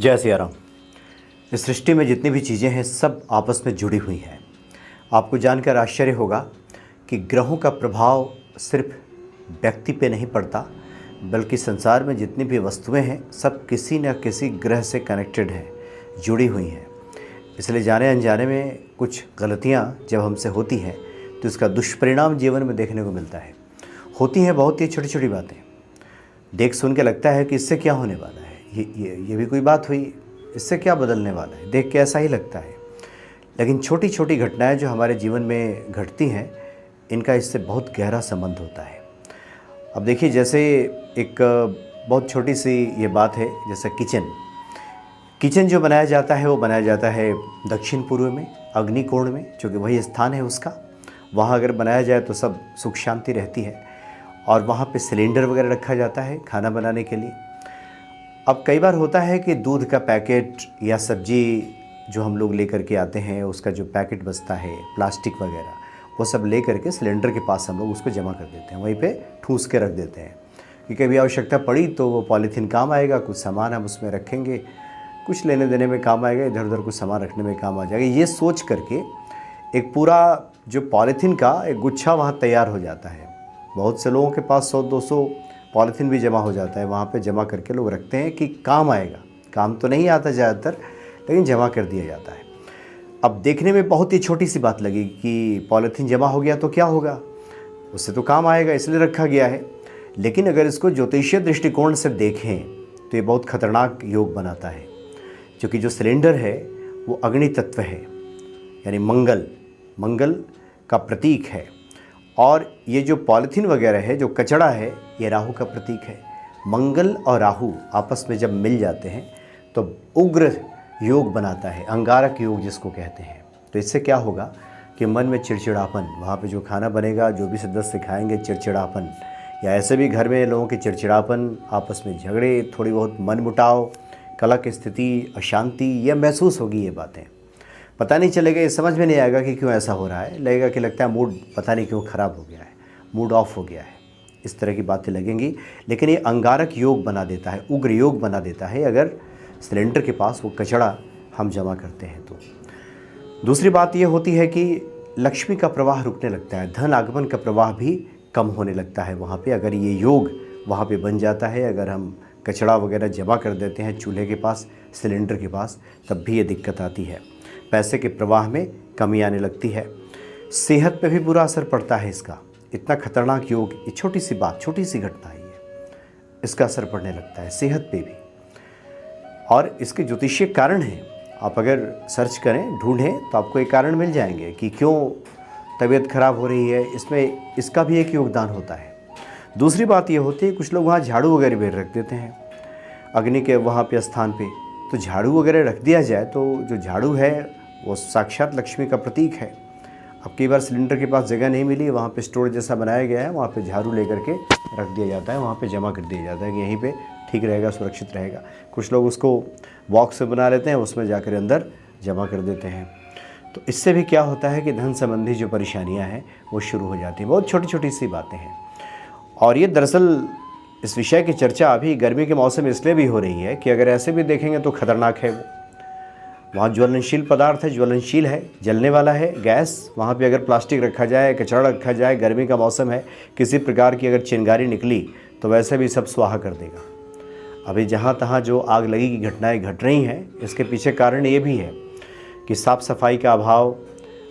जय सिया राम। इस सृष्टि में जितनी भी चीज़ें हैं सब आपस में जुड़ी हुई हैं। आपको जानकर आश्चर्य होगा कि ग्रहों का प्रभाव सिर्फ व्यक्ति पे नहीं पड़ता, बल्कि संसार में जितनी भी वस्तुएं हैं सब किसी न किसी ग्रह से कनेक्टेड हैं, जुड़ी हुई हैं। इसलिए जाने अनजाने में कुछ गलतियां जब हमसे होती हैं तो इसका दुष्परिणाम जीवन में देखने को मिलता है। होती हैं बहुत ही छोटी छोटी बातें, देख सुन के लगता है कि इससे क्या होने वाला है, ये भी कोई बात हुई, इससे क्या बदलने वाला है, देख के ऐसा ही लगता है। लेकिन छोटी छोटी घटनाएं जो हमारे जीवन में घटती हैं, इनका इससे बहुत गहरा संबंध होता है। अब देखिए, जैसे एक बहुत छोटी सी ये बात है, जैसे किचन जो बनाया जाता है वो बनाया जाता है दक्षिण पूर्व में, अग्निकोण में, जो कि वही स्थान है उसका। वहाँ अगर बनाया जाए तो सब सुख शांति रहती है। और वहाँ पे सिलेंडर वगैरह रखा जाता है खाना बनाने के लिए। अब कई बार होता है कि दूध का पैकेट या सब्जी जो हम लोग लेकर के आते हैं, उसका जो पैकेट बचता है, प्लास्टिक वगैरह, वो सब ले करके सिलेंडर के पास हम लोग उसको जमा कर देते हैं, वहीं पे ठूस के रख देते हैं कि कभी आवश्यकता पड़ी तो वो पॉलीथीन काम आएगा, कुछ सामान हम उसमें रखेंगे, कुछ लेने देने में काम आएगा, इधर उधर कुछ सामान रखने में काम आ जाएगा। ये सोच करके एक पूरा जो पॉलीथीन का एक गुच्छा वहाँ तैयार हो जाता है। बहुत से लोगों के पास 100-200 पॉलीथीन भी जमा हो जाता है, वहाँ पे जमा करके लोग रखते हैं कि काम आएगा। काम तो नहीं आता ज़्यादातर, लेकिन जमा कर दिया जाता है। अब देखने में बहुत ही छोटी सी बात लगी कि पॉलीथीन जमा हो गया तो क्या होगा, उससे तो काम आएगा इसलिए रखा गया है। लेकिन अगर इसको ज्योतिषीय दृष्टिकोण से देखें तो ये बहुत खतरनाक योग बनाता है, क्योंकि जो सिलेंडर है वो अग्नि तत्व है, यानी मंगल का प्रतीक है। और ये जो पॉलीथीन वगैरह है, जो कचड़ा है, ये राहु का प्रतीक है। मंगल और राहु आपस में जब मिल जाते हैं तो उग्र योग बनाता है, अंगारक योग जिसको कहते हैं। तो इससे क्या होगा कि मन में चिड़चिड़ापन, वहाँ पे जो खाना बनेगा, जो भी सदस्य खाएंगे, चिड़चिड़ापन, या ऐसे भी घर में लोगों के चिड़चिड़ापन, आपस में झगड़े, थोड़ी बहुत मनमुटाव, कलह की स्थिति, अशांति, यह महसूस होगी। ये बातें पता नहीं चलेगा, ये समझ में नहीं आएगा कि क्यों ऐसा हो रहा है। लगेगा कि लगता है मूड पता नहीं क्यों ख़राब हो गया है, मूड ऑफ हो गया है, इस तरह की बातें लगेंगी। लेकिन ये अंगारक योग बना देता है, उग्र योग बना देता है अगर सिलेंडर के पास वो कचड़ा हम जमा करते हैं तो। दूसरी बात ये होती है कि लक्ष्मी का प्रवाह रुकने लगता है, धन आगमन का प्रवाह भी कम होने लगता है वहाँ पे। अगर ये योग वहाँ पे बन जाता है, अगर हम कचड़ा वगैरह जमा कर देते हैं चूल्हे के पास, सिलेंडर के पास, तब भी ये दिक्कत आती है। पैसे के प्रवाह में कमी आने लगती है। सेहत पे भी बुरा असर पड़ता है इसका। इतना खतरनाक योग, ये छोटी सी बात, छोटी सी घटना है, इसका असर पड़ने लगता है सेहत पे भी। और इसके ज्योतिषीय कारण हैं, आप अगर सर्च करें, ढूंढें, तो आपको एक कारण मिल जाएंगे कि क्यों तबीयत खराब हो रही है। इसमें इसका भी एक योगदान होता है। दूसरी बात ये होती है, कुछ लोग वहाँ झाड़ू वगैरह भी रख देते हैं अग्नि के वहाँ पे स्थान पे। तो झाड़ू वगैरह रख दिया जाए तो जो झाड़ू है वो साक्षात लक्ष्मी का प्रतीक है। अब कई बार सिलेंडर के पास जगह नहीं मिली, वहाँ पे स्टोर जैसा बनाया गया है, वहाँ पे झाड़ू लेकर के रख दिया जाता है, वहाँ पे जमा कर दिया जाता है कि यहीं पे ठीक रहेगा, सुरक्षित रहेगा। कुछ लोग उसको बॉक्स में बना लेते हैं, उसमें जाकर अंदर जमा कर देते हैं। तो इससे भी क्या होता है कि धन संबंधी जो परेशानियाँ हैं वो शुरू हो जाती हैं। बहुत छोटी छोटी सी बातें हैं। और ये दरअसल इस विषय की चर्चा अभी गर्मी के मौसम में इसलिए भी हो रही है कि अगर ऐसे भी देखेंगे तो खतरनाक है वो। वहाँ ज्वलनशील पदार्थ है, ज्वलनशील है, जलने वाला है गैस। वहाँ पे अगर प्लास्टिक रखा जाए, कचरा रखा जाए, गर्मी का मौसम है, किसी प्रकार की अगर चिंगारी निकली तो वैसे भी सब स्वाहा कर देगा। अभी जहाँ तहाँ जो आग लगी की घटनाएँ घट रही हैं, इसके पीछे कारण ये भी है कि साफ़ सफाई का अभाव,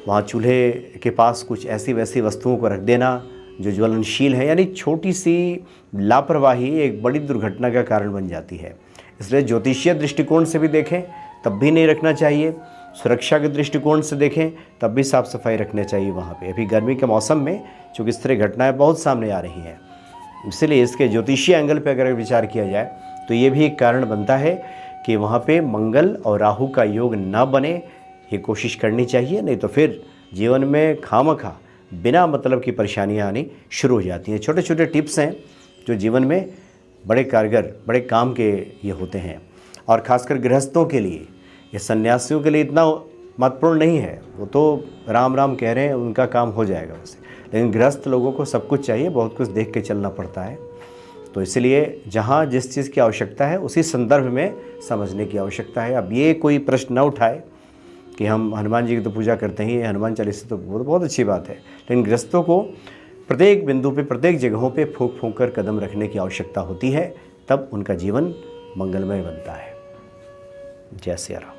वहाँ चूल्हे के पास कुछ ऐसी वैसी वस्तुओं को रख देना जो ज्वलनशील है, यानी छोटी सी लापरवाही एक बड़ी दुर्घटना का कारण बन जाती है। इसलिए ज्योतिषीय दृष्टिकोण से भी देखें तब भी नहीं रखना चाहिए, सुरक्षा के दृष्टिकोण से देखें तब भी साफ़ सफाई रखना चाहिए वहाँ पे। अभी गर्मी के मौसम में चूँकि इस तरह घटनाएँ बहुत सामने आ रही हैं, इसलिए इसके ज्योतिषीय एंगल पर अगर विचार किया जाए तो ये भी एक कारण बनता है कि वहाँ पे मंगल और राहु का योग न बने। ये कोशिश करनी चाहिए, नहीं तो फिर जीवन में खामखा बिना मतलब की परेशानियाँ आनी शुरू हो जाती हैं। छोटे छोटे टिप्स हैं जो जीवन में बड़े कारगर, बड़े काम के ये होते हैं। और ख़ासकर गृहस्थों के लिए, ये सन्यासियों के लिए इतना महत्वपूर्ण नहीं है, वो तो राम राम कह रहे हैं, उनका काम हो जाएगा वैसे। लेकिन गृहस्थ लोगों को सब कुछ चाहिए, बहुत कुछ देख के चलना पड़ता है। तो इसलिए जहाँ जिस चीज़ की आवश्यकता है उसी संदर्भ में समझने की आवश्यकता है। अब ये कोई प्रश्न न उठाए कि हम हनुमान जी की तो पूजा करते ही, हनुमान चालीसा तो बहुत अच्छी बात है, लेकिन गृहस्थों को प्रत्येक बिंदु पे, प्रत्येक जगहों पे फूंक फूंक कर कदम रखने की आवश्यकता होती है, तब उनका जीवन मंगलमय बनता है। जय सिया राम।